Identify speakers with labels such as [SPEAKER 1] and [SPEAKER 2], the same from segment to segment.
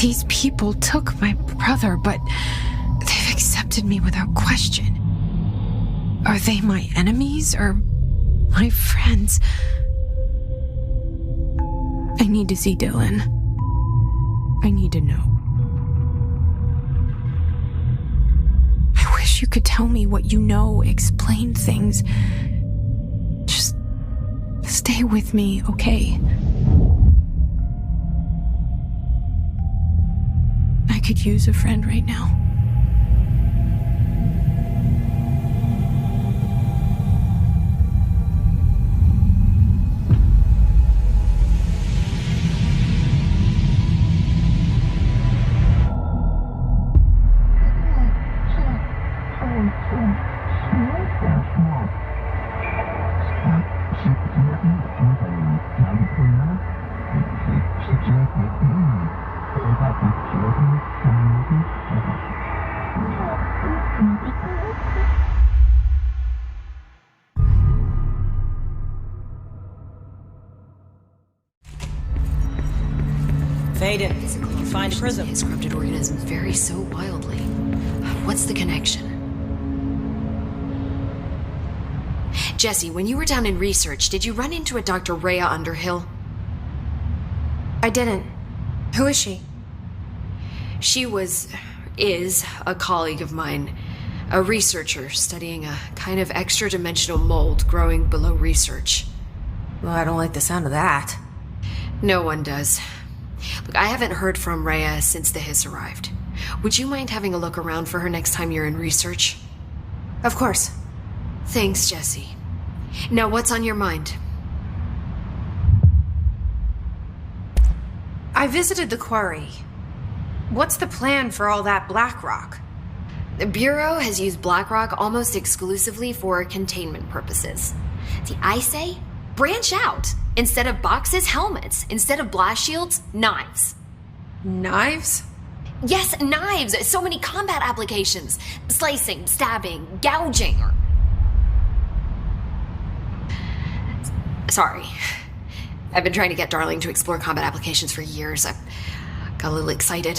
[SPEAKER 1] These people took my brother, but they've accepted me without question. Are they my enemies or my friends? I need to see Dylan. I need to know. I wish you could tell me what you know, explain things. Just stay with me, okay? I could use a friend right now.
[SPEAKER 2] Faden, confined prison.
[SPEAKER 3] His corrupted organisms vary so wildly. What's the connection? Jesse, when you were down in research, did you run into a Dr. Rhea Underhill?
[SPEAKER 1] I didn't. Who is she?
[SPEAKER 3] She is a colleague of mine. A researcher studying a kind of extra-dimensional mold growing below research.
[SPEAKER 2] Well, I don't like the sound of that.
[SPEAKER 3] No one does. Look, I haven't heard from Rhea since the Hiss arrived. Would you mind having a look around for her next time you're in research?
[SPEAKER 1] Of course.
[SPEAKER 3] Thanks, Jesse. Now, what's on your mind?
[SPEAKER 1] I visited the quarry. What's the plan for all that black rock?
[SPEAKER 3] The Bureau has used black rock almost exclusively for containment purposes. See, I say, branch out. Instead of boxes, helmets. Instead of blast shields, knives.
[SPEAKER 1] Knives?
[SPEAKER 3] Yes, knives! So many combat applications. Slicing, stabbing, gouging. Sorry. I've been trying to get Darling to explore combat applications for years. I got a little excited.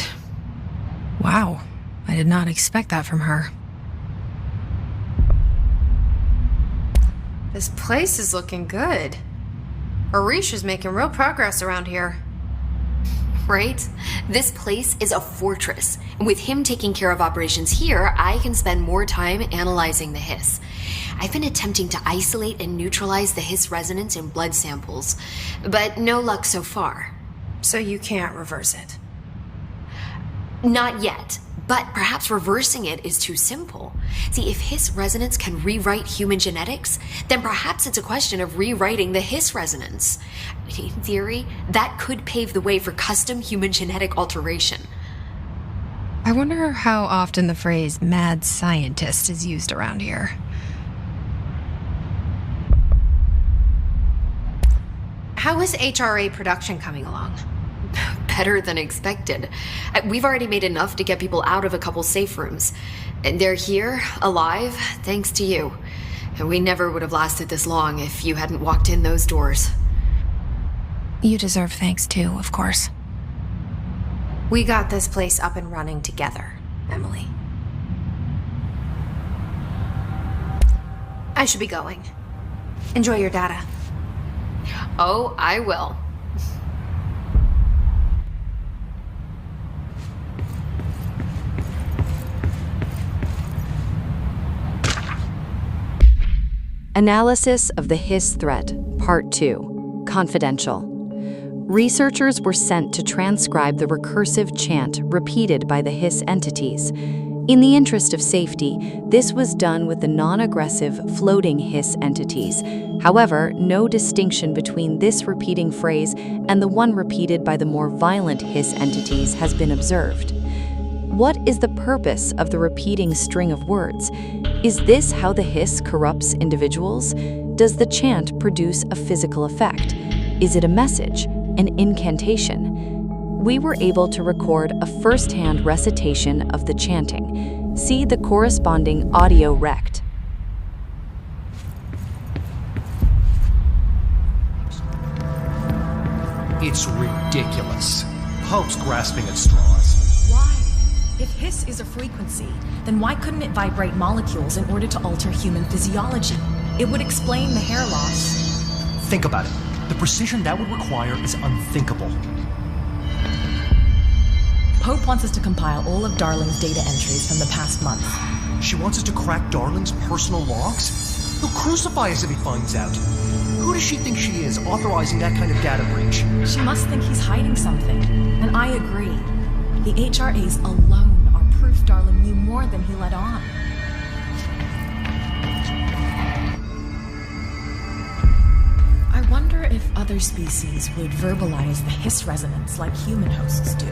[SPEAKER 1] Wow. I did not expect that from her. This place is looking good. Arish is making real progress around here.
[SPEAKER 3] Right? This place is a fortress. And with him taking care of operations here, I can spend more time analyzing the Hiss. I've been attempting to isolate and neutralize the Hiss resonance in blood samples, but no luck so far.
[SPEAKER 1] So you can't reverse it?
[SPEAKER 3] Not yet. But perhaps reversing it is too simple. See, if Hiss resonance can rewrite human genetics, then perhaps it's a question of rewriting the Hiss resonance. In theory, that could pave the way for custom human genetic alteration.
[SPEAKER 1] I wonder how often the phrase mad scientist is used around here. How is HRA production coming along?
[SPEAKER 3] Better than expected. We've already made enough to get people out of a couple safe rooms. And they're here, alive, thanks to you. And we never would have lasted this long if you hadn't walked in those doors.
[SPEAKER 1] You deserve thanks too, of course. We got this place up and running together, Emily. I should be going. Enjoy your data.
[SPEAKER 3] Oh, I will.
[SPEAKER 4] Analysis of the Hiss threat, Part 2, Confidential. Researchers were sent to transcribe the recursive chant repeated by the Hiss entities. In the interest of safety, this was done with the non-aggressive floating Hiss entities. However, no distinction between this repeating phrase and the one repeated by the more violent Hiss entities has been observed. What is the purpose of the repeating string of words? Is this how the Hiss corrupts individuals? Does the chant produce a physical effect? Is it a message, an incantation? We were able to record a first-hand recitation of the chanting. See the corresponding audio rect.
[SPEAKER 5] It's ridiculous. Pope's grasping at straws.
[SPEAKER 6] Why? If hiss is a frequency, then why couldn't it vibrate molecules in order to alter human physiology? It would explain the hair loss.
[SPEAKER 5] Think about it. The precision that would require is unthinkable.
[SPEAKER 6] Pope wants us to compile all of Darling's data entries from the past month.
[SPEAKER 5] She wants us to crack Darling's personal logs? He'll crucify us if he finds out. Who does she think she is, authorizing that kind of data breach?
[SPEAKER 6] She must think he's hiding something, and I agree. The HRAs alone are proof Darling knew more than he let on. I wonder if other species would verbalize the hiss resonance like human hosts do.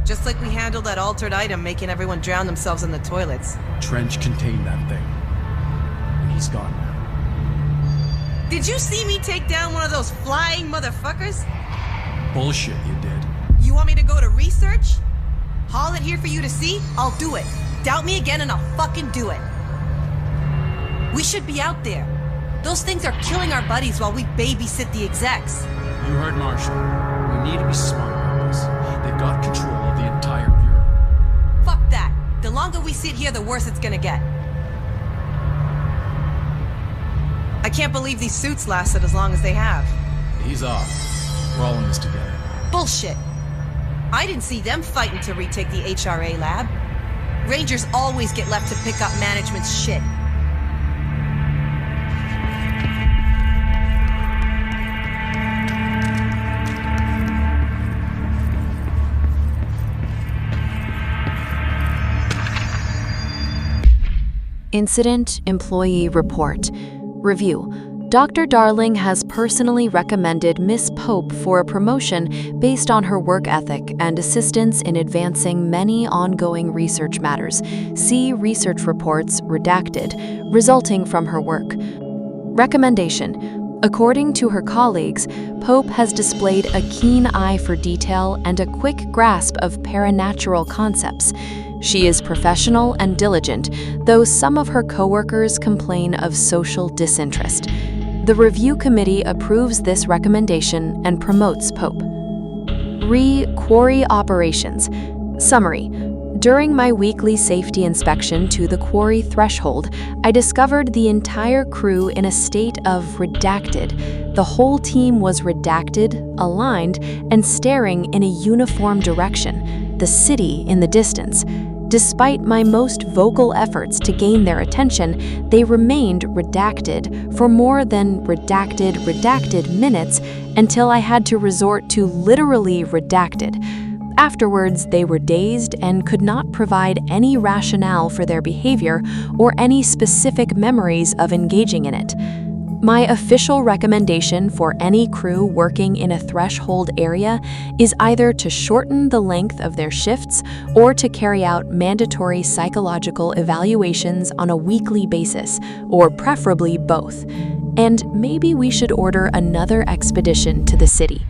[SPEAKER 2] Just like we handled that altered item making everyone drown themselves in the toilets.
[SPEAKER 7] Trench contained that thing. And he's gone now.
[SPEAKER 2] Did you see me take down one of those flying motherfuckers?
[SPEAKER 7] Bullshit, you did.
[SPEAKER 2] You want me to go to research? Haul it here for you to see? I'll do it. Doubt me again and I'll fucking do it. We should be out there. Those things are killing our buddies while we babysit the execs.
[SPEAKER 7] You heard Marshall. We need to be smart about this. They've got control of the entire Bureau.
[SPEAKER 2] Fuck that. The longer we sit here, the worse it's gonna get. I can't believe these suits lasted as long as they have.
[SPEAKER 7] He's off. We're all in this together.
[SPEAKER 2] Bullshit. I didn't see them fighting to retake the HRA lab. Rangers always get left to pick up management's shit.
[SPEAKER 4] Incident Employee Report. Review. Dr. Darling has personally recommended Miss Pope for a promotion based on her work ethic and assistance in advancing many ongoing research matters. See research reports redacted, resulting from her work. Recommendation. According to her colleagues, Pope has displayed a keen eye for detail and a quick grasp of paranatural concepts. She is professional and diligent, though some of her coworkers complain of social disinterest. The review committee approves this recommendation and promotes Pope. Quarry operations. Summary. During my weekly safety inspection to the quarry threshold, I discovered the entire crew in a state of redacted. The whole team was redacted, aligned, and staring in a uniform direction, the city in the distance. Despite my most vocal efforts to gain their attention, they remained redacted for more than redacted minutes until I had to resort to literally redacted. Afterwards, they were dazed and could not provide any rationale for their behavior or any specific memories of engaging in it. My official recommendation for any crew working in a threshold area is either to shorten the length of their shifts or to carry out mandatory psychological evaluations on a weekly basis, or preferably both. And maybe we should order another expedition to the city.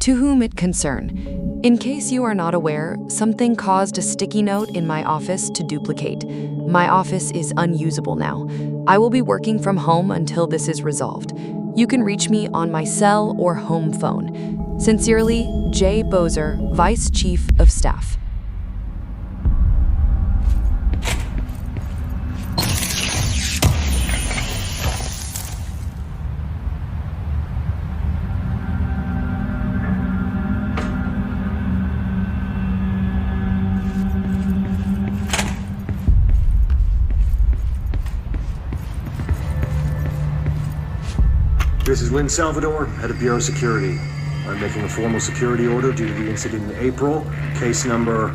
[SPEAKER 4] To whom it concern. In case you are not aware, something caused a sticky note in my office to duplicate. My office is unusable now. I will be working from home until this is resolved. You can reach me on my cell or home phone. Sincerely, J. Bozer, Vice Chief of Staff.
[SPEAKER 8] This is Lynn Salvador, head of Bureau Security. I'm making a formal security order due to the incident in April, case number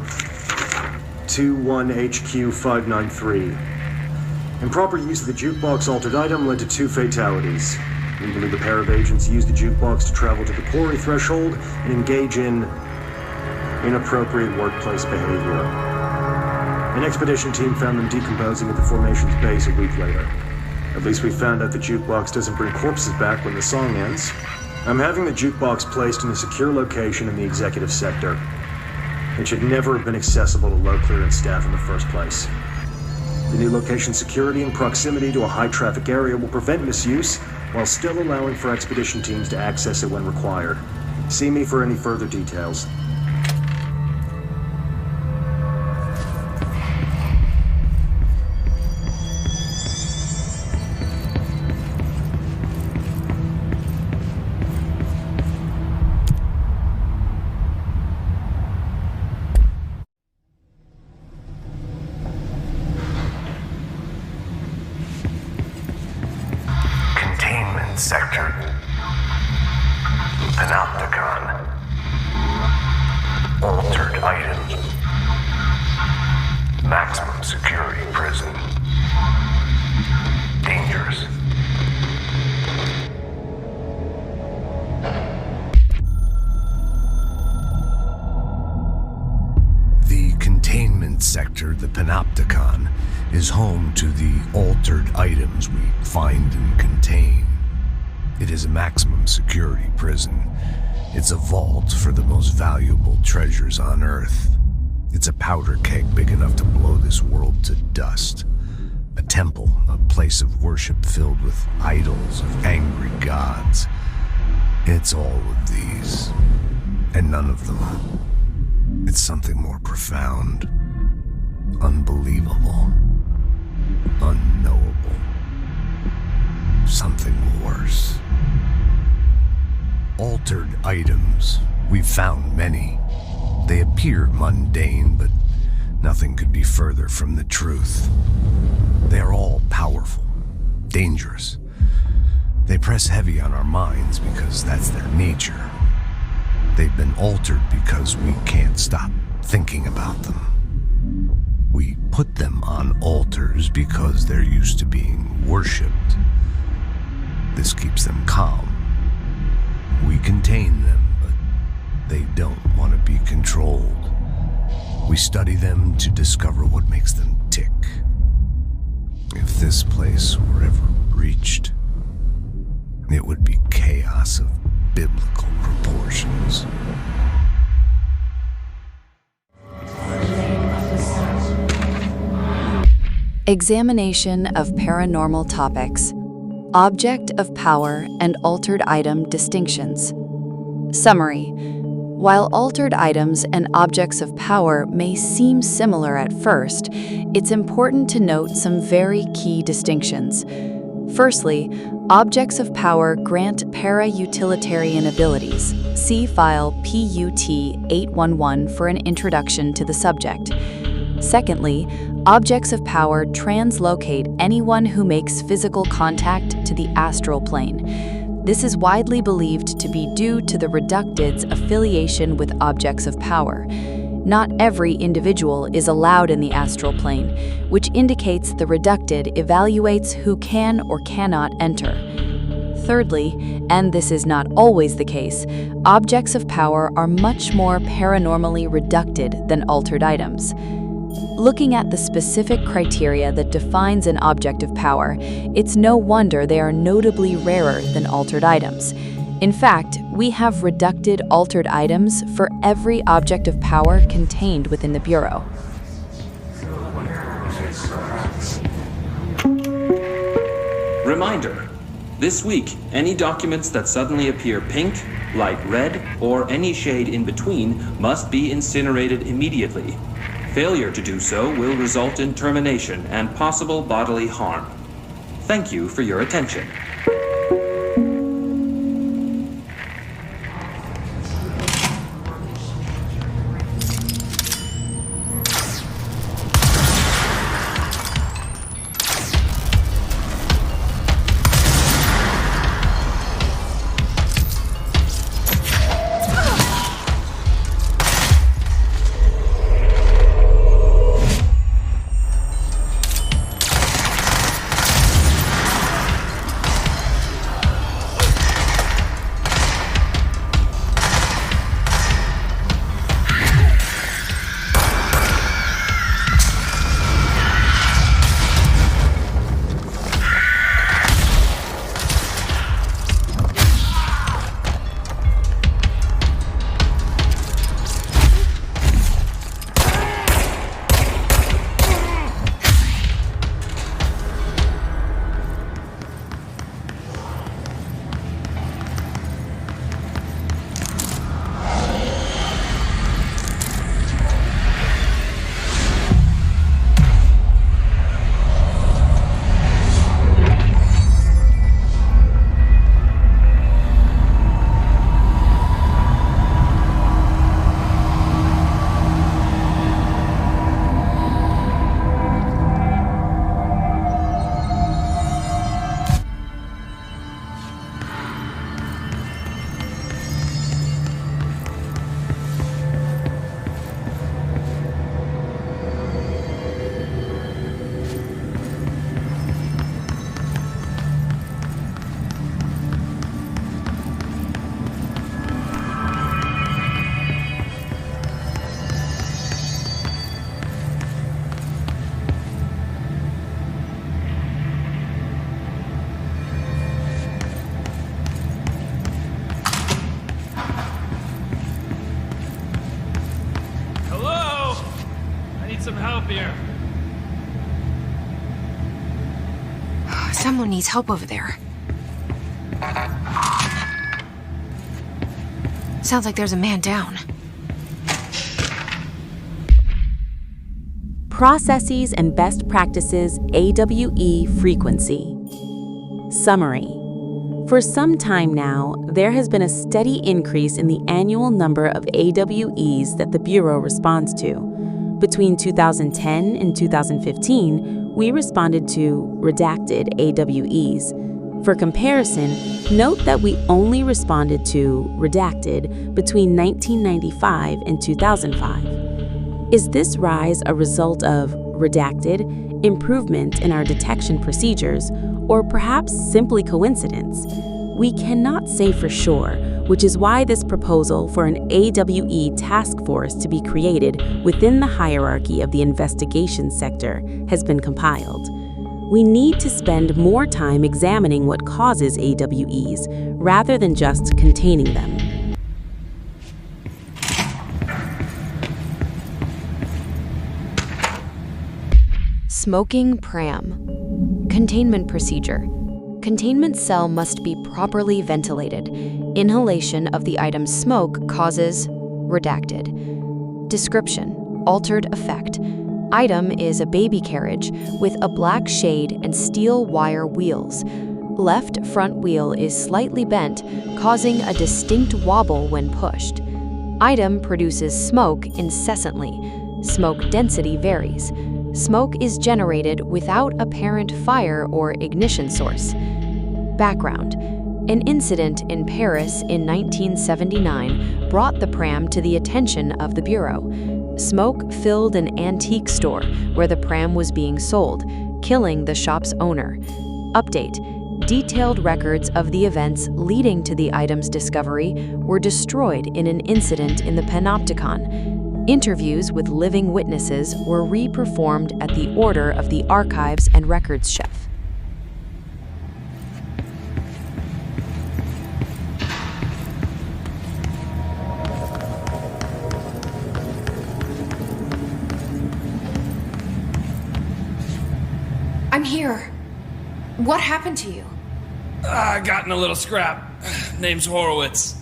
[SPEAKER 8] 21HQ593. Improper use of the jukebox altered item led to 2 fatalities. We believe a pair of agents used the jukebox to travel to the quarry threshold and engage in inappropriate workplace behavior. An expedition team found them decomposing at the formation's base a week later. At least we found out the jukebox doesn't bring corpses back when the song ends. I'm having the jukebox placed in a secure location in the executive sector. It should never have been accessible to low clearance staff in the first place. The new location's security and proximity to a high-traffic area will prevent misuse, while still allowing for expedition teams to access it when required. See me for any further details.
[SPEAKER 9] Sector. Panopticon. Altered items. Maximum security prison. Dangerous. The containment sector, the Panopticon, is home to the altered items we find and contain. It is a maximum security prison. It's a vault for the most valuable treasures on Earth. It's a powder keg big enough to blow this world to dust. A temple, a place of worship filled with idols of angry gods. It's all of these, and none of them. It's something more profound, unbelievable, unknowable. Something worse. Altered items. We've found many. They appear mundane, but nothing could be further from the truth. They are all powerful, dangerous. They press heavy on our minds because that's their nature. They've been altered because we can't stop thinking about them. We put them on altars because they're used to being worshipped. This keeps them calm. We contain them, but they don't want to be controlled. We study them to discover what makes them tick. If this place were ever breached, it would be chaos of biblical proportions.
[SPEAKER 4] Examination of paranormal topics. Object of power and altered item distinctions. Summary. While altered items and objects of power may seem similar at first, it's important to note some very key distinctions. Firstly, objects of power grant para-utilitarian abilities. See file PUT-811 for an introduction to the subject. Secondly, objects of power translocate anyone who makes physical contact to the astral plane. This is widely believed to be due to the reducted's affiliation with objects of power. Not every individual is allowed in the astral plane, which indicates the reducted evaluates who can or cannot enter. Thirdly, and this is not always the case, objects of power are much more paranormally reducted than altered items. Looking at the specific criteria that defines an object of power, it's no wonder they are notably rarer than altered items. In fact, we have reducted altered items for every object of power contained within the Bureau.
[SPEAKER 10] Reminder: this week, any documents that suddenly appear pink, light red, or any shade in between must be incinerated immediately. Failure to do so will result in termination and possible bodily harm. Thank you for your attention.
[SPEAKER 1] Someone needs help over there. Sounds like there's a man down.
[SPEAKER 11] Processes and Best Practices AWE Frequency. Summary. For some time now, there has been a steady increase in the annual number of AWEs that the Bureau responds to. Between 2010 and 2015, we responded to redacted AWEs. For comparison, note that we only responded to redacted between 1995 and 2005. Is this rise a result of redacted, improvement in our detection procedures, or perhaps simply coincidence? We cannot say for sure, which is why this proposal for an AWE task force to be created within the hierarchy of the investigation sector has been compiled. We need to spend more time examining what causes AWEs rather than just containing them.
[SPEAKER 4] Smoking pram. Containment procedure. Containment cell must be properly ventilated. Inhalation of the item's smoke causes redacted. Description: altered effect. Item is a baby carriage with a black shade and steel wire wheels. Left front wheel is slightly bent, causing a distinct wobble when pushed. Item produces smoke incessantly. Smoke density varies. Smoke is generated without apparent fire or ignition source. Background: an incident in Paris in 1979 brought the pram to the attention of the Bureau. Smoke filled an antique store where the pram was being sold, killing the shop's owner. Update: detailed records of the events leading to the item's discovery were destroyed in an incident in the Panopticon. Interviews with living witnesses were re-performed at the order of the archives and records chef.
[SPEAKER 3] I'm here. What happened to you?
[SPEAKER 12] I got in a little scrap. Name's Horowitz.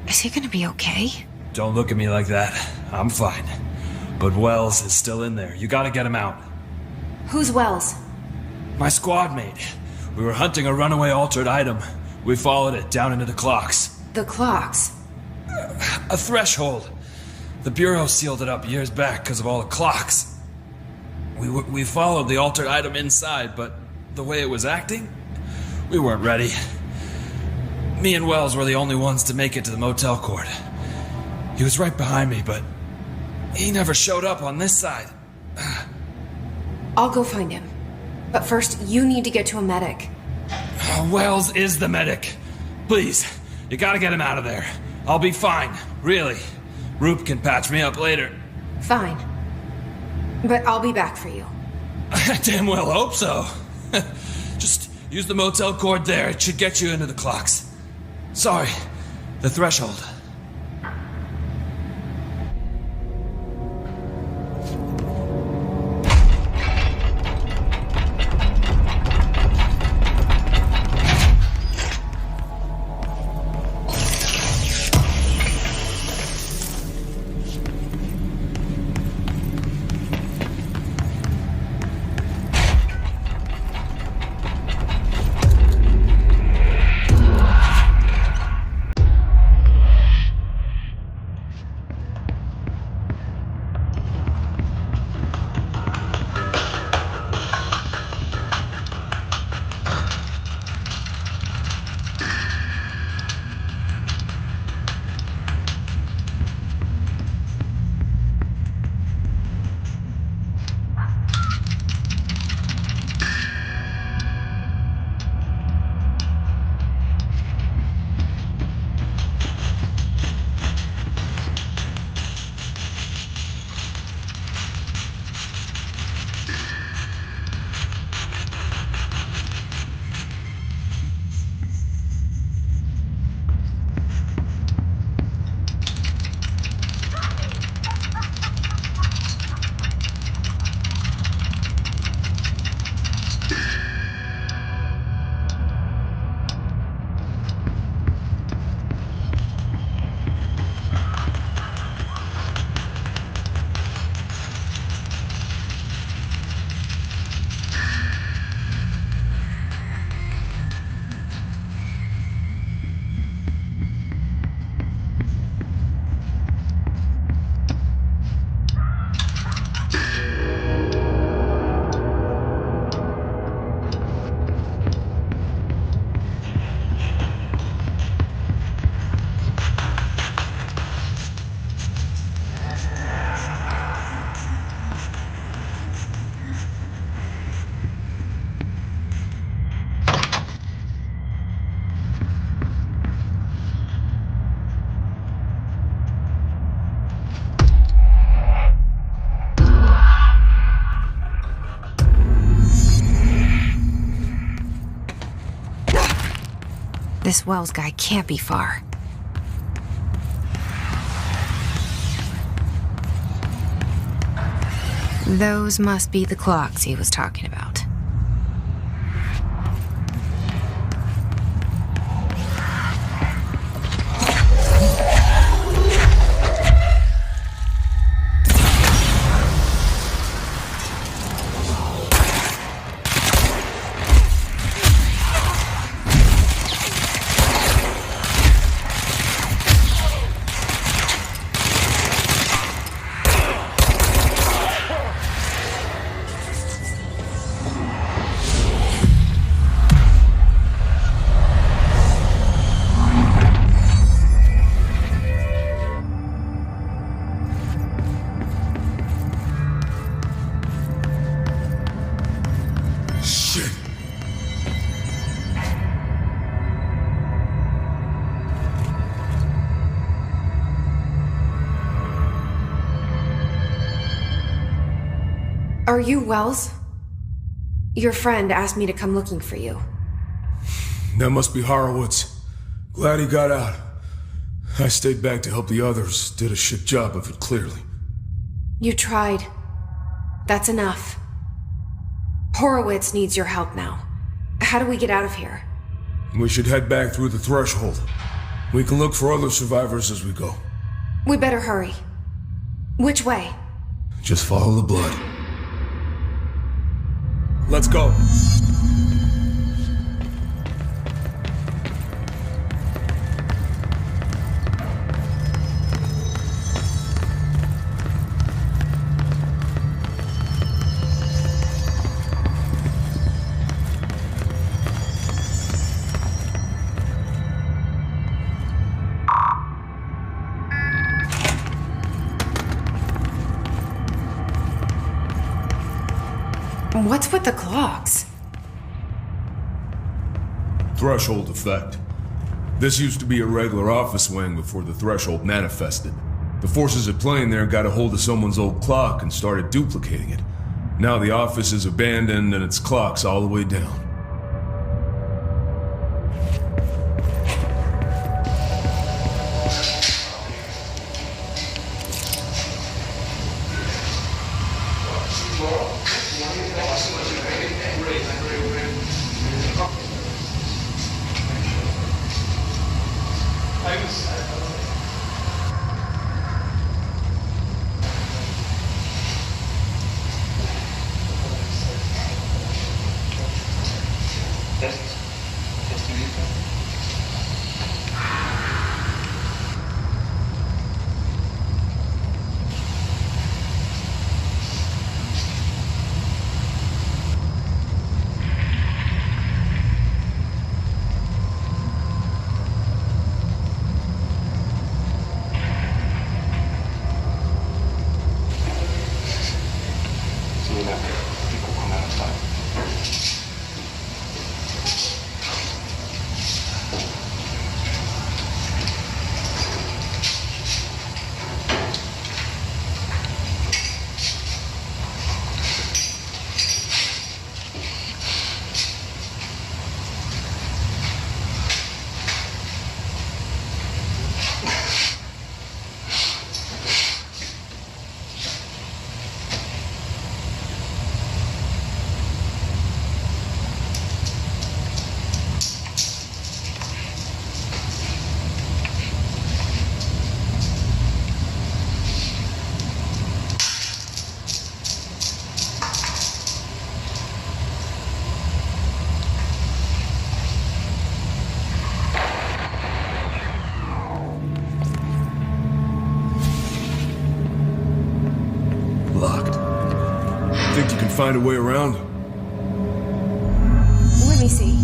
[SPEAKER 1] Is he gonna be okay?
[SPEAKER 12] Don't look at me like that. I'm fine. But Wells is still in there. You gotta get him out.
[SPEAKER 3] Who's Wells?
[SPEAKER 12] My squad mate. We were hunting a runaway altered item. We followed it down into the clocks.
[SPEAKER 3] The clocks?
[SPEAKER 12] A threshold. The Bureau sealed it up years back because of all the clocks. We followed the altered item inside, but the way it was acting, we weren't ready. Me and Wells were the only ones to make it to the motel court. He was right behind me, but he never showed up on this side.
[SPEAKER 3] I'll go find him. But first, you need to get to a medic.
[SPEAKER 12] Wells is the medic. Please, you gotta get him out of there. I'll be fine, really. Roop can patch me up later.
[SPEAKER 3] Fine. But I'll be back for you.
[SPEAKER 12] I damn well hope so. Just use the motel cord there. It should get you into the clocks. Sorry, the threshold.
[SPEAKER 1] This Wells guy can't be far. Those must be the clocks he was talking about.
[SPEAKER 3] Are you Wells? Your friend asked me to come looking for you.
[SPEAKER 13] That must be Horowitz. Glad he got out. I stayed back to help the others. Did a shit job of it, clearly.
[SPEAKER 3] You tried. That's enough. Horowitz needs your help now. How do we get out of here?
[SPEAKER 13] We should head back through the threshold. We can look for other survivors as we go.
[SPEAKER 3] We better hurry. Which way?
[SPEAKER 13] Just follow the blood. Let's go.
[SPEAKER 3] What's with the clocks?
[SPEAKER 13] Threshold effect. This used to be a regular office wing before the threshold manifested. The forces at play in there got a hold of someone's old clock and started duplicating it. Now the office is abandoned and its clock's all the way down. Find a way around?
[SPEAKER 3] Let me see.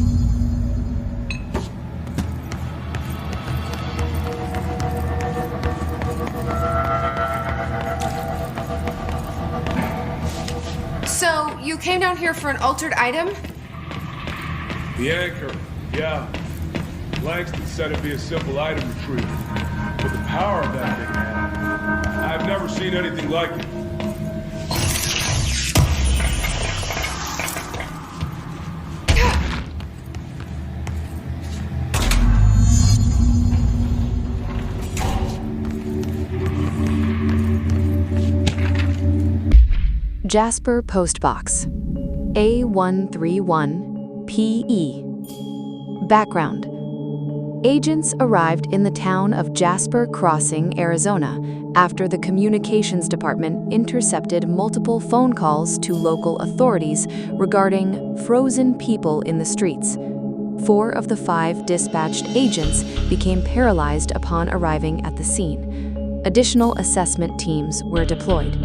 [SPEAKER 3] So, you came down here for an altered item?
[SPEAKER 13] The anchor, yeah. Langston said it'd be a simple item retrieval. But the power of that thing, man, I've never seen anything like it.
[SPEAKER 4] Jasper Postbox A131PE. Background: agents arrived in the town of Jasper Crossing, Arizona, after the communications department intercepted multiple phone calls to local authorities regarding frozen people in the streets. 4 of the 5 dispatched agents became paralyzed upon arriving at the scene. Additional assessment teams were deployed.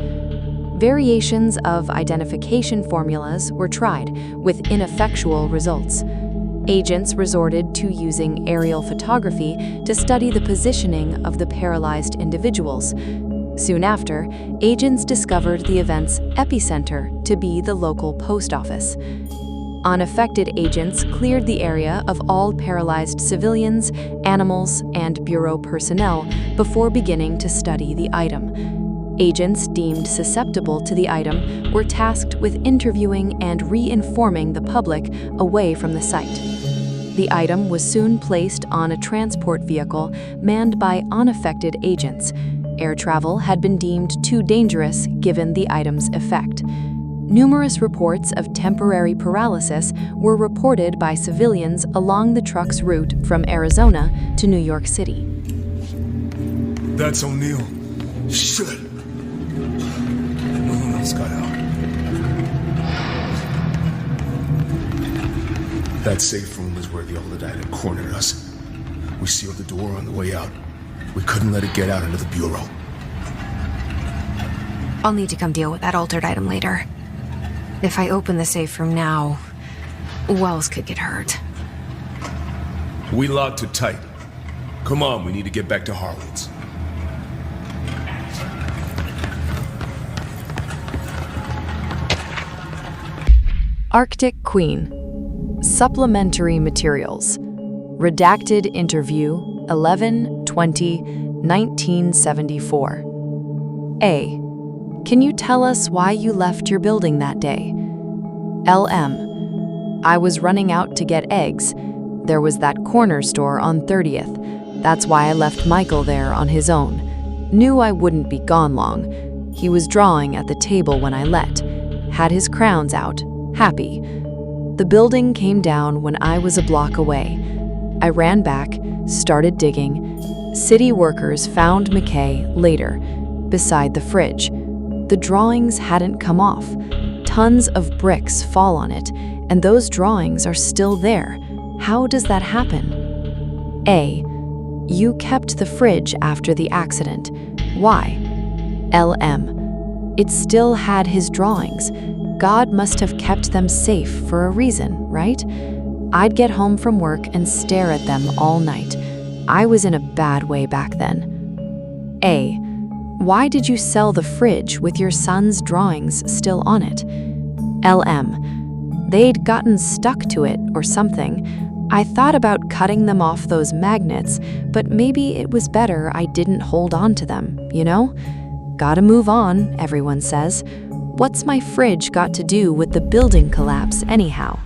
[SPEAKER 4] Variations of identification formulas were tried, with ineffectual results. Agents resorted to using aerial photography to study the positioning of the paralyzed individuals. Soon after, agents discovered the event's epicenter to be the local post office. Unaffected agents cleared the area of all paralyzed civilians, animals, and Bureau personnel before beginning to study the item. Agents deemed susceptible to the item were tasked with interviewing and re-informing the public away from the site. The item was soon placed on a transport vehicle manned by unaffected agents. Air travel had been deemed too dangerous given the item's effect. Numerous reports of temporary paralysis were reported by civilians along the truck's route from Arizona to New York City.
[SPEAKER 13] That's O'Neill. Shit. No one else got out. That safe room is where the altered item cornered us. We sealed the door on the way out. We couldn't let it get out into the Bureau.
[SPEAKER 1] I'll need to come deal with that altered item later. If I open the safe room now, Wells could get hurt.
[SPEAKER 13] We locked it tight. Come on, we need to get back to Harwood's.
[SPEAKER 4] Arctic Queen. Supplementary materials. Redacted interview 11/20/1974. A. Can you tell us why you left your building that day? LM. I was running out to get eggs. There was that corner store on 30th. That's why I left Michael there on his own. Knew I wouldn't be gone long. He was drawing at the table when I let. Had his crowns out. Happy. The building came down when I was a block away. I ran back, started digging. City workers found McKay later, beside the fridge. The drawings hadn't come off. Tons of bricks fall on it, and those drawings are still there. How does that happen? A. You kept the fridge after the accident. Why? LM. It still had his drawings. God must have kept them safe for a reason, right? I'd get home from work and stare at them all night. I was in a bad way back then. A. Why did you sell the fridge with your son's drawings still on it? LM. They'd gotten stuck to it or something. I thought about cutting them off those magnets, but maybe it was better I didn't hold on to them, you know? Gotta move on, everyone says. What's my fridge got to do with the building collapse anyhow?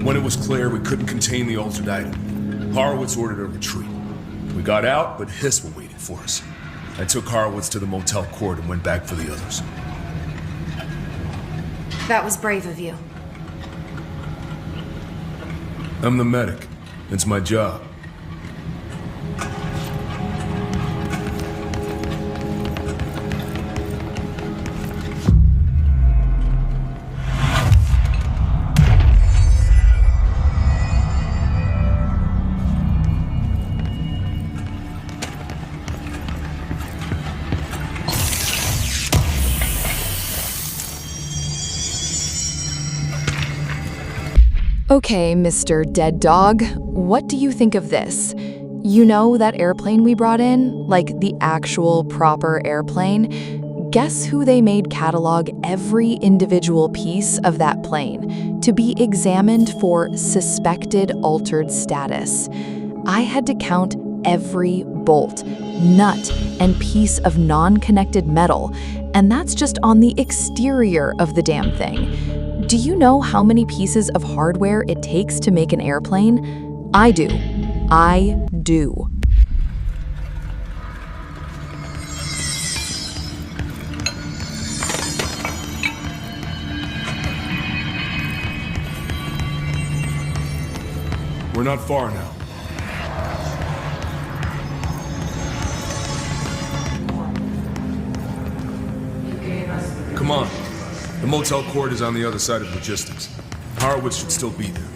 [SPEAKER 13] When it was clear we couldn't contain the altered item, Horowitz ordered a retreat. We got out, but Hiss were waiting for us. I took Horowitz to the motel court and went back for the others.
[SPEAKER 3] That was brave of you.
[SPEAKER 13] I'm the medic. It's my job.
[SPEAKER 4] Okay, Mr. Dead Dog, what do you think of this? You know that airplane we brought in? Like the actual proper airplane? Guess who they made catalog every individual piece of that plane to be examined for suspected altered status. I had to count every bolt, nut, and piece of non-connected metal, And that's just on the exterior of the damn thing. Do you know how many pieces of hardware it takes to make an airplane? I do. I do.
[SPEAKER 13] We're not far now. Come on. The motel court is on the other side of logistics. Horowitz should still be there.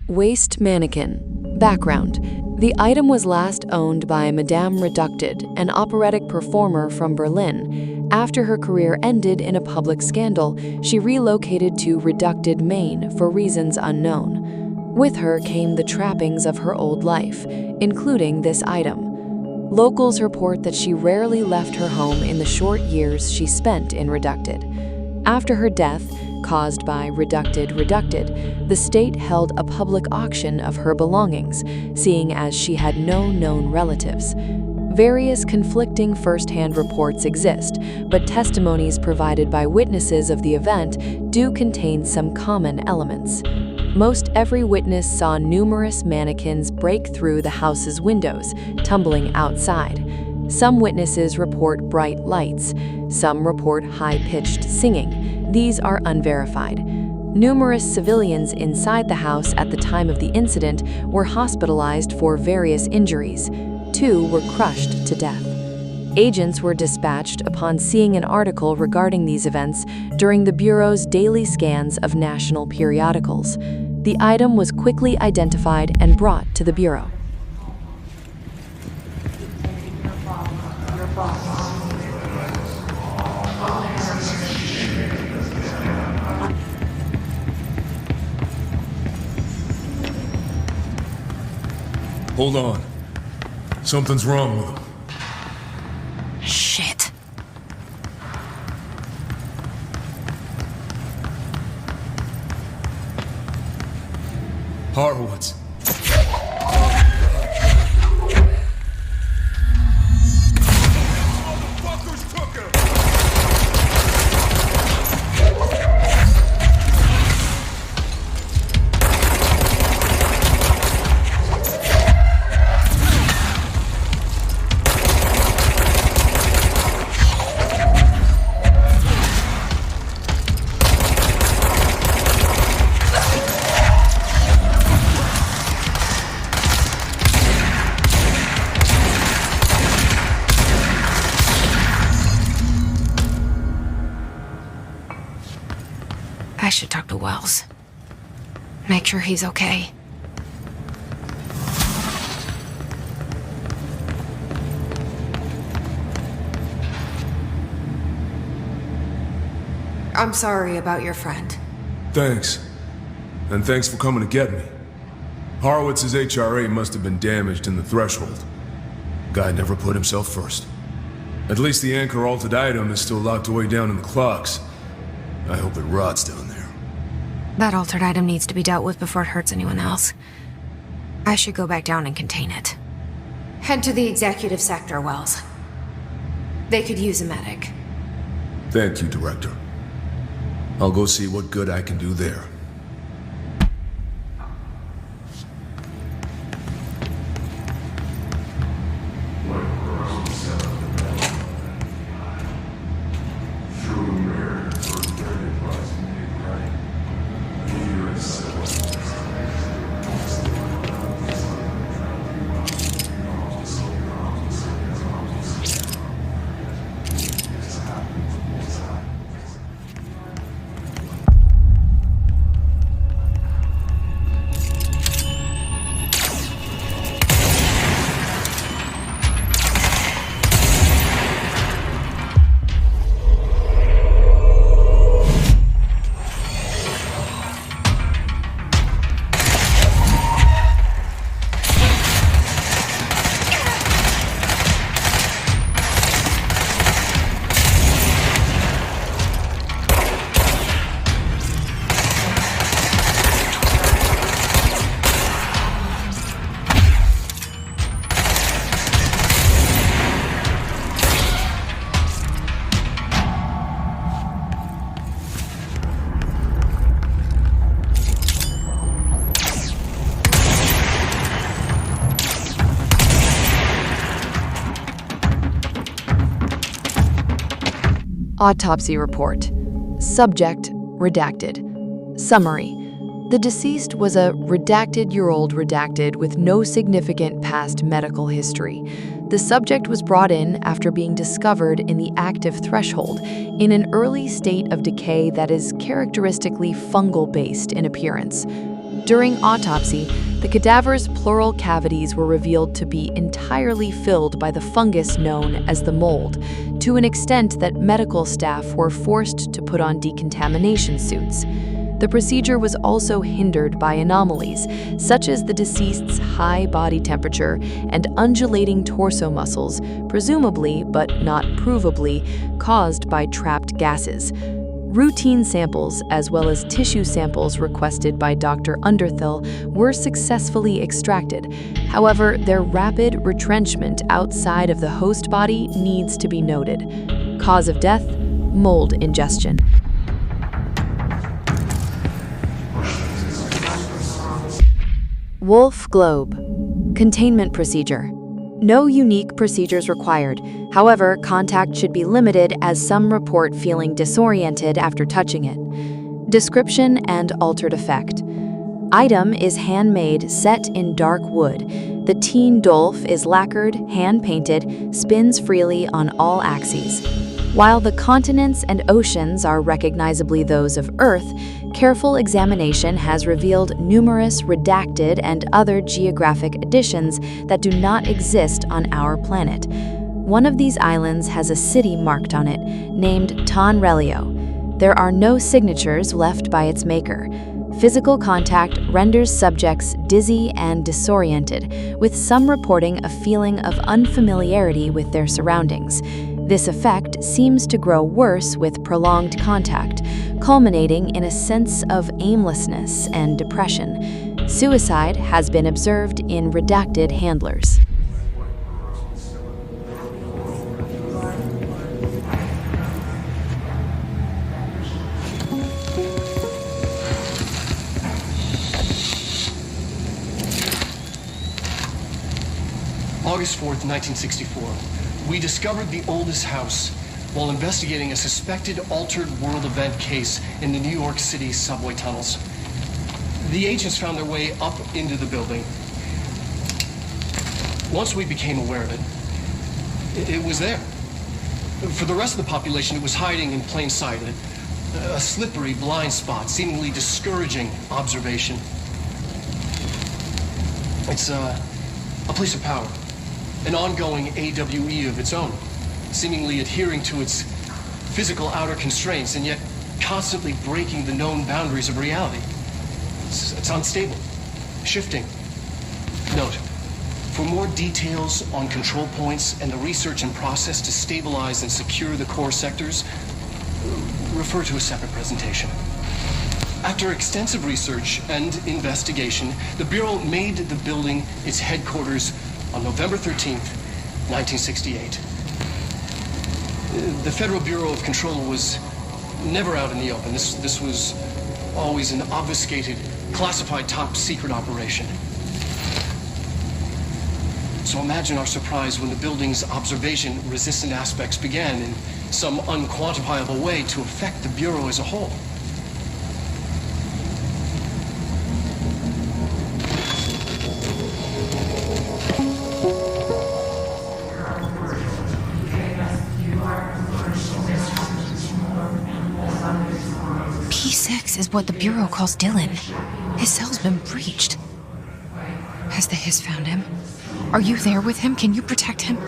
[SPEAKER 4] Waste mannequin. Background. The item was last owned by Madame Reducted, an operatic performer from Berlin. After her career ended in a public scandal, she relocated to Reducted, Maine for reasons unknown. With her came the trappings of her old life, including this item. Locals report that she rarely left her home in the short years she spent in Reducted. After her death, caused by Reducted, the state held a public auction of her belongings, seeing as she had no known relatives. Various conflicting first-hand reports exist, but testimonies provided by witnesses of the event do contain some common elements. Most every witness saw numerous mannequins break through the house's windows, tumbling outside. Some witnesses report bright lights. Some report high-pitched singing. These are unverified. Numerous civilians inside the house at the time of the incident were hospitalized for various injuries. 2 were crushed to death. Agents were dispatched upon seeing an article regarding these events during the Bureau's daily scans of national periodicals. The item was quickly identified and brought to the Bureau.
[SPEAKER 13] Hold on. Something's wrong with him.
[SPEAKER 1] Shit.
[SPEAKER 13] Horowitz.
[SPEAKER 1] I should talk to Wells. Make sure he's okay.
[SPEAKER 3] I'm sorry about your friend.
[SPEAKER 13] Thanks. And thanks for coming to get me. Horowitz's HRA must have been damaged in the threshold. Guy never put himself first. At least the anchor-altered item is still locked away down in the clocks. I hope it rots down there.
[SPEAKER 1] That altered item needs to be dealt with before it hurts anyone else. I should go back down and contain it.
[SPEAKER 3] Head to the executive sector, Wells. They could use a medic.
[SPEAKER 13] Thank you, Director. I'll go see what good I can do there.
[SPEAKER 4] Autopsy report. Subject redacted. Summary. The deceased was a redacted-year-old redacted with no significant past medical history. The subject was brought in after being discovered in the active threshold in an early state of decay that is characteristically fungal-based in appearance. During autopsy, the cadaver's pleural cavities were revealed to be entirely filled by the fungus known as the mold, to an extent that medical staff were forced to put on decontamination suits. The procedure was also hindered by anomalies, such as the deceased's high body temperature and undulating torso muscles, presumably, but not provably, caused by trapped gases. Routine samples, as well as tissue samples requested by Dr. Underthill, were successfully extracted. However, their rapid retrenchment outside of the host body needs to be noted. Cause of death: mold ingestion. Wolf Globe. Containment procedure. No unique procedures required. However, contact should be limited as some report feeling disoriented after touching it. Description and altered effect. Item is handmade, set in dark wood. The teen Dolph is lacquered, hand-painted, spins freely on all axes. While the continents and oceans are recognizably those of Earth, careful examination has revealed numerous redacted and other geographic additions that do not exist on our planet. One of these islands has a city marked on it, named Tonrelio. There are no signatures left by its maker. Physical contact renders subjects dizzy and disoriented, with some reporting a feeling of unfamiliarity with their surroundings. This effect seems to grow worse with prolonged contact, culminating in a sense of aimlessness and depression. Suicide has been observed in redacted handlers.
[SPEAKER 5] August 4th, 1964. We discovered the oldest house while investigating a suspected altered world event case in the New York City subway tunnels. The agents found their way up into the building. Once we became aware of it, it was there. For the rest of the population, it was hiding in plain sight, a slippery blind spot, seemingly discouraging observation. It's a place of power. An ongoing AWE of its own, seemingly adhering to its physical outer constraints and yet constantly breaking the known boundaries of reality. It's unstable, shifting. Note, for more details on control points and the research and process to stabilize and secure the core sectors, refer to a separate presentation. After extensive research and investigation, the Bureau made the building its headquarters on November 13th, 1968. The Federal Bureau of Control was never out in the open. This was always an obfuscated, classified top-secret operation. So imagine our surprise when the building's observation-resistant aspects began in some unquantifiable way to affect the Bureau as a whole.
[SPEAKER 1] P6 is what the Bureau calls Dylan. His cell's been breached. Has the Hiss found him? Are you there with him? Can you protect him?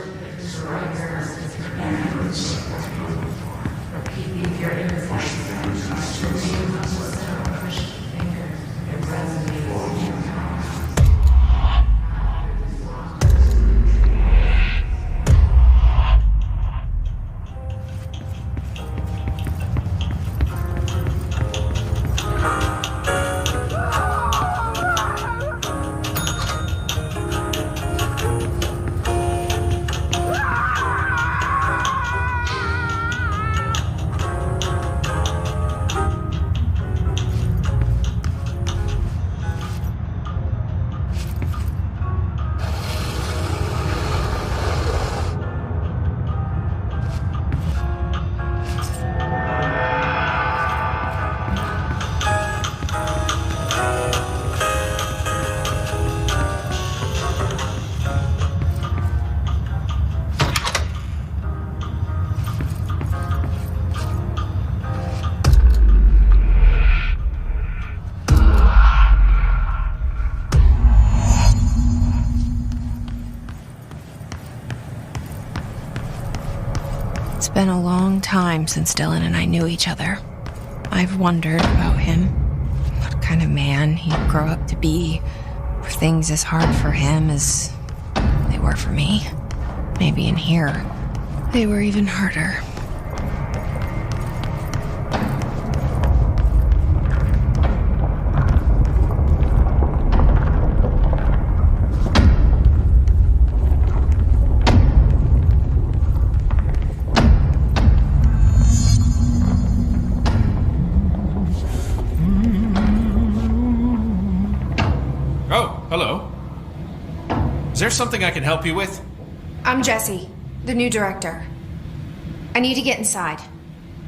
[SPEAKER 1] It's been a long time since Dylan and I knew each other. I've wondered about him, what kind of man he'd grow up to be. Were things as hard for him as they were for me? Maybe in here, they were even harder.
[SPEAKER 7] Hello. Is there something I can help you with?
[SPEAKER 14] I'm Jesse, the new director. I need to get inside.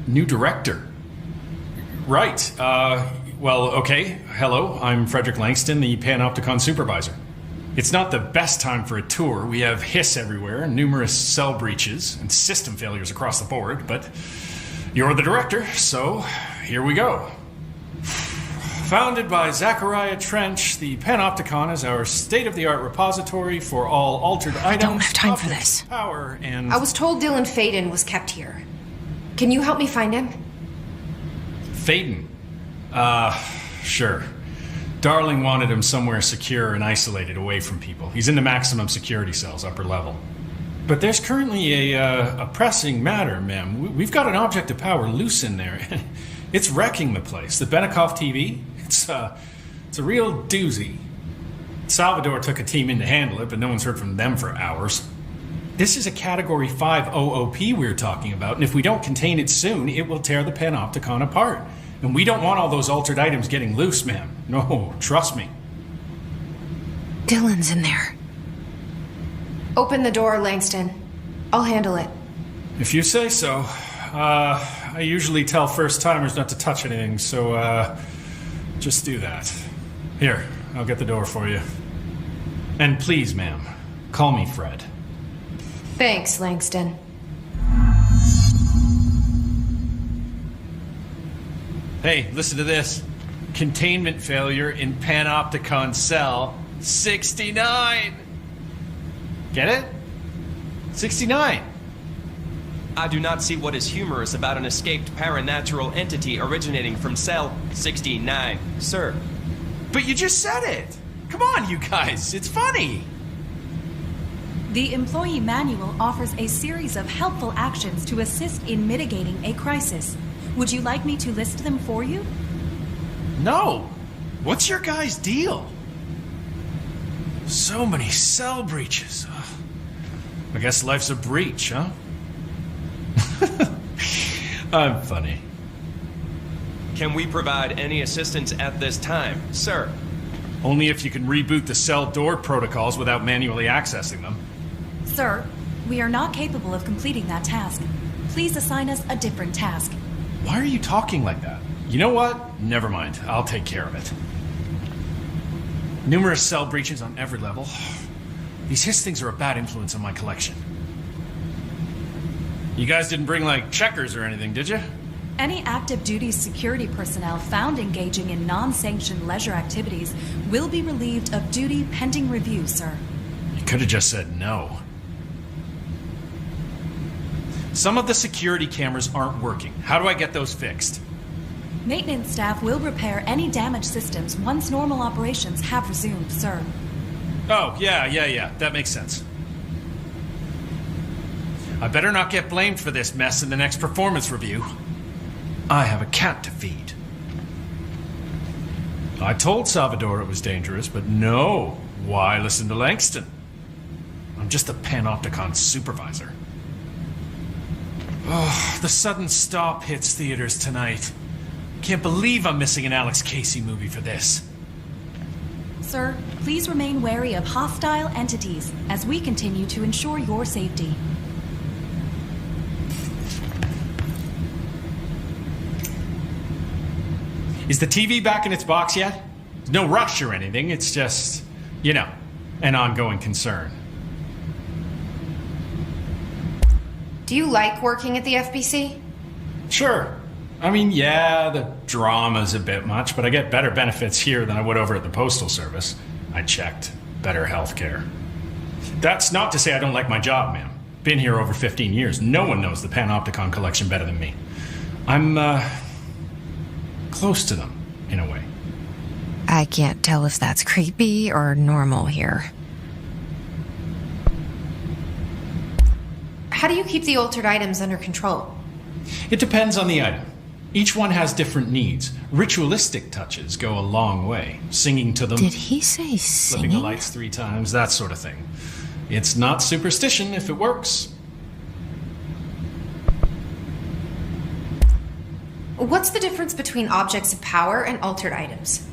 [SPEAKER 7] New director? Right. Well, okay. Hello, I'm Frederick Langston, the Panopticon supervisor. It's not the best time for a tour. We have hiss everywhere, numerous cell breaches, and system failures across the board, but you're the director, so here we go. Founded by Zachariah Trench, the Panopticon is our state-of-the-art repository for all altered items.
[SPEAKER 1] I don't have time for this.
[SPEAKER 7] Power and...
[SPEAKER 14] I was told Dylan Faden was kept here. Can you help me find him?
[SPEAKER 7] Faden? Sure. Darling wanted him somewhere secure and isolated away from people. He's in the maximum security cells, upper level. But there's currently a pressing matter, ma'am. We've got an object of power loose in there. It's wrecking the place. The Benikoff TV? It's a real doozy. Salvador took a team in to handle it, but no one's heard from them for hours. This is a Category 5 OOP we're talking about, and if we don't contain it soon, it will tear the Panopticon apart. And we don't want all those altered items getting loose, ma'am. No, trust me.
[SPEAKER 1] Dylan's in there.
[SPEAKER 14] Open the door, Langston. I'll handle it.
[SPEAKER 7] If you say so. I usually tell first-timers not to touch anything, so, just do that. Here, I'll get the door for you. And please, ma'am, call me Fred.
[SPEAKER 14] Thanks, Langston.
[SPEAKER 7] Hey, listen to this. Containment failure in Panopticon cell 69. Get it? 69.
[SPEAKER 15] I do not see what is humorous about an escaped paranatural entity originating from cell 69, sir.
[SPEAKER 7] But you just said it! Come on, you guys, it's funny!
[SPEAKER 6] The employee manual offers a series of helpful actions to assist in mitigating a crisis. Would you like me to list them for you?
[SPEAKER 7] No! What's your guys' deal? So many cell breaches. I guess life's a breach, huh? I'm funny.
[SPEAKER 15] Can we provide any assistance at this time, sir?
[SPEAKER 7] Only if you can reboot the cell door protocols without manually accessing them.
[SPEAKER 6] Sir, we are not capable of completing that task. Please assign us a different task.
[SPEAKER 7] Why are you talking like that? You know what? Never mind. I'll take care of it. Numerous cell breaches on every level. These hiss things are a bad influence on my collection. You guys didn't bring, like, checkers or anything, did you?
[SPEAKER 6] Any active duty security personnel found engaging in non-sanctioned leisure activities will be relieved of duty pending review, sir.
[SPEAKER 7] You could have just said no. Some of the security cameras aren't working. How do I get those fixed?
[SPEAKER 6] Maintenance staff will repair any damaged systems once normal operations have resumed, sir.
[SPEAKER 7] Oh, yeah. That makes sense. I better not get blamed for this mess in the next performance review. I have a cat to feed. I told Salvador it was dangerous, but no. Why listen to Langston? I'm just the Panopticon supervisor. Oh, the sudden stop hits theaters tonight. Can't believe I'm missing an Alex Casey movie for this.
[SPEAKER 6] Sir, please remain wary of hostile entities as we continue to ensure your safety.
[SPEAKER 7] Is the TV back in its box yet? No rush or anything, it's just, you know, an ongoing concern.
[SPEAKER 14] Do you like working at the FBC?
[SPEAKER 7] Sure. I mean, yeah, the drama's a bit much, but I get better benefits here than I would over at the Postal Service. I checked. Better healthcare. That's not to say I don't like my job, ma'am. Been here over 15 years. No one knows the Panopticon collection better than me. I'm, close to them, in a way.
[SPEAKER 1] I can't tell if that's creepy or normal here.
[SPEAKER 14] How do you keep the altered items under control?
[SPEAKER 7] It depends on the item. Each one has different needs. Ritualistic touches go a long way. Singing to them.
[SPEAKER 1] Did he say
[SPEAKER 7] flipping
[SPEAKER 1] singing?
[SPEAKER 7] the lights 3 times, that sort of thing. It's not superstition if it works.
[SPEAKER 14] What's the difference between objects of power and altered items?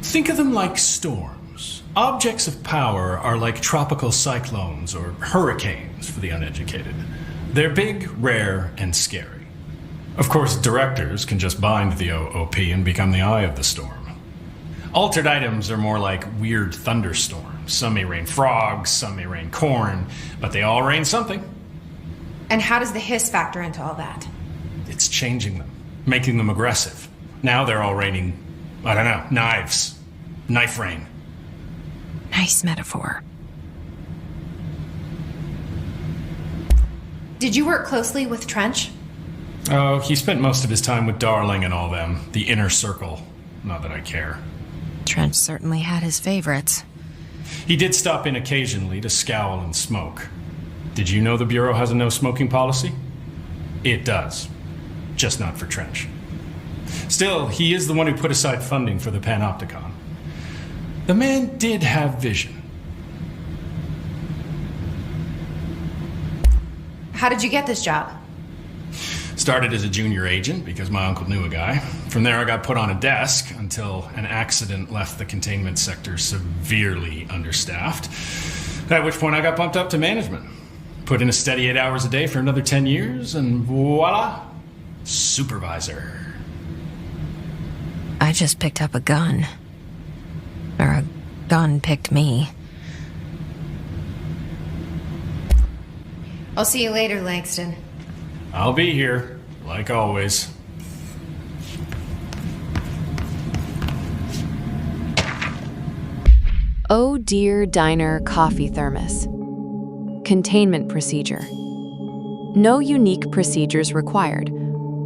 [SPEAKER 7] Think of them like storms. Objects of power are like tropical cyclones or hurricanes for the uneducated. They're big, rare, and scary. Of course, directors can just bind the OOP and become the eye of the storm. Altered items are more like weird thunderstorms. Some may rain frogs, some may rain corn, but they all rain something.
[SPEAKER 14] And how does the hiss factor into all that?
[SPEAKER 7] It's changing them, making them aggressive. Now they're all raining, I don't know, knives. Knife rain.
[SPEAKER 1] Nice metaphor.
[SPEAKER 14] Did you work closely with Trench?
[SPEAKER 7] Oh, he spent most of his time with Darling and all them. The inner circle. Not that I care.
[SPEAKER 1] Trench certainly had his favorites.
[SPEAKER 7] He did stop in occasionally to scowl and smoke. Did you know the Bureau has a no-smoking policy? It does. Just not for Trench. Still, he is the one who put aside funding for the Panopticon. The man did have vision.
[SPEAKER 14] How did you get this job?
[SPEAKER 7] Started as a junior agent because my uncle knew a guy. From there I got put on a desk until an accident left the containment sector severely understaffed. At which point I got bumped up to management. Put in a steady 8 hours a day for another 10 years and voila, supervisor.
[SPEAKER 1] I just picked up a gun. Or a gun picked me.
[SPEAKER 14] I'll see you later, Langston.
[SPEAKER 7] I'll be here, like always.
[SPEAKER 4] Oh Dear Diner Coffee Thermos. Containment Procedure. No unique procedures required.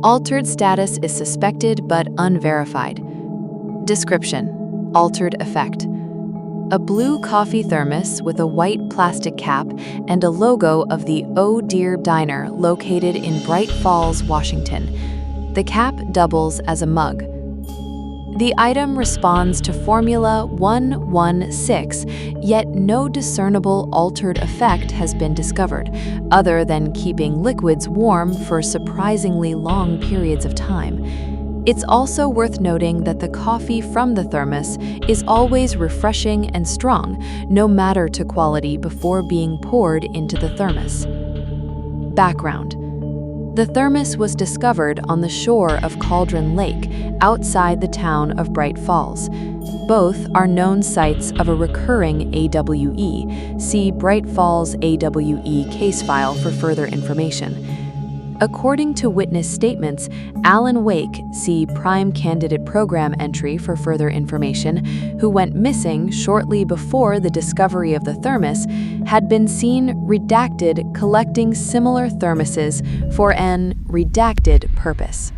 [SPEAKER 4] Altered status is suspected but unverified. Description: altered effect. A blue coffee thermos with a white plastic cap and a logo of the Oh Dear Diner located in Bright Falls, Washington. The cap doubles as a mug. The item responds to Formula 116, yet no discernible altered effect has been discovered, other than keeping liquids warm for surprisingly long periods of time. It's also worth noting that the coffee from the thermos is always refreshing and strong, no matter to quality before being poured into the thermos. Background: the thermos was discovered on the shore of Cauldron Lake, outside the town of Bright Falls. Both are known sites of a recurring AWE. See Bright Falls AWE case file for further information. According to witness statements, Alan Wake, see Prime Candidate Program entry for further information, who went missing shortly before the discovery of the thermos, had been seen redacted collecting similar thermoses for an redacted purpose.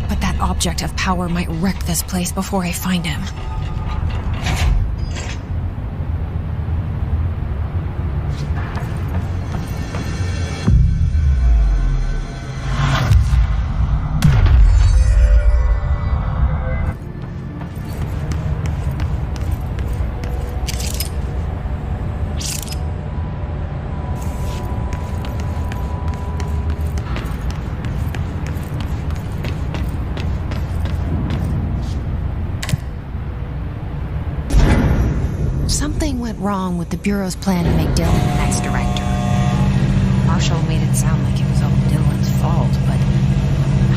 [SPEAKER 1] But that object of power might wreck this place before I find him. Something went wrong with the Bureau's plan to make Dylan the next director. Marshall made it sound like it was all Dylan's fault, but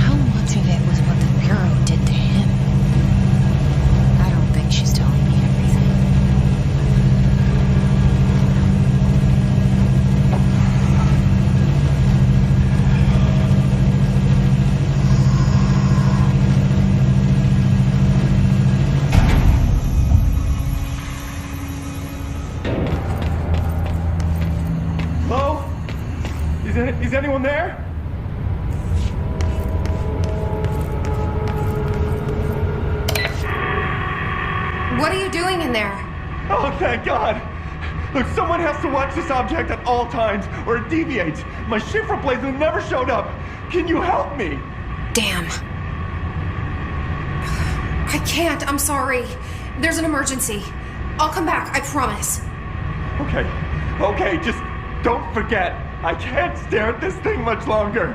[SPEAKER 1] how much of it was what the Bureau did to him? I don't think she's telling me everything.
[SPEAKER 16] Is anyone there?
[SPEAKER 14] What are you doing in there?
[SPEAKER 16] Oh, thank God! Look, someone has to watch this object at all times, or it deviates. My shift replacement never showed up. Can you help me?
[SPEAKER 14] Damn. I can't, I'm sorry. There's an emergency. I'll come back, I promise.
[SPEAKER 16] Okay, just don't forget. I can't stare at this thing much longer.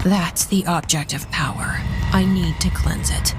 [SPEAKER 1] That's the object of power. I need to cleanse it.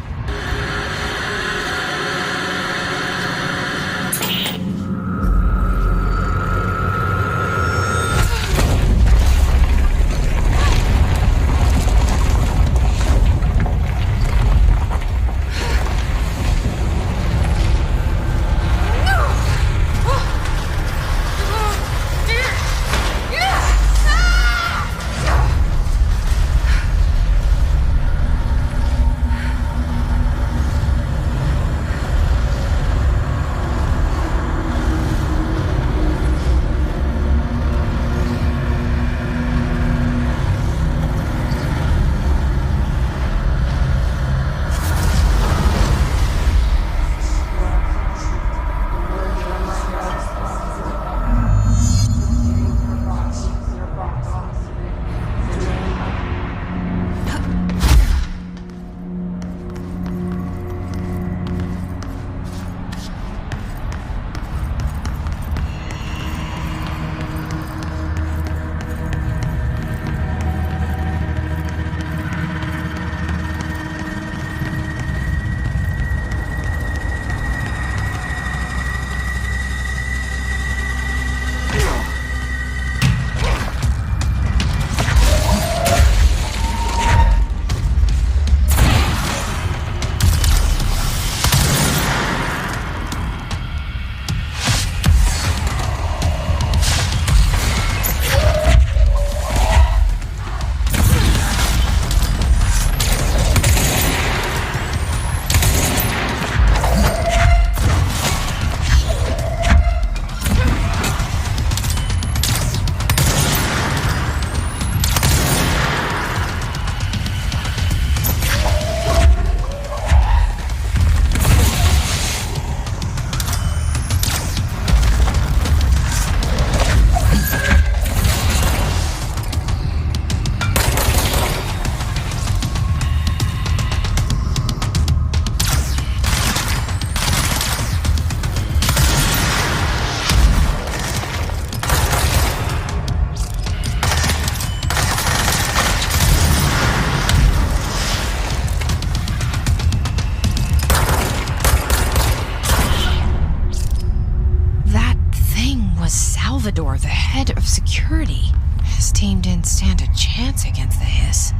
[SPEAKER 1] Salvador, the head of security. His team didn't stand a chance against the Hiss.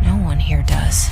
[SPEAKER 1] No one here does.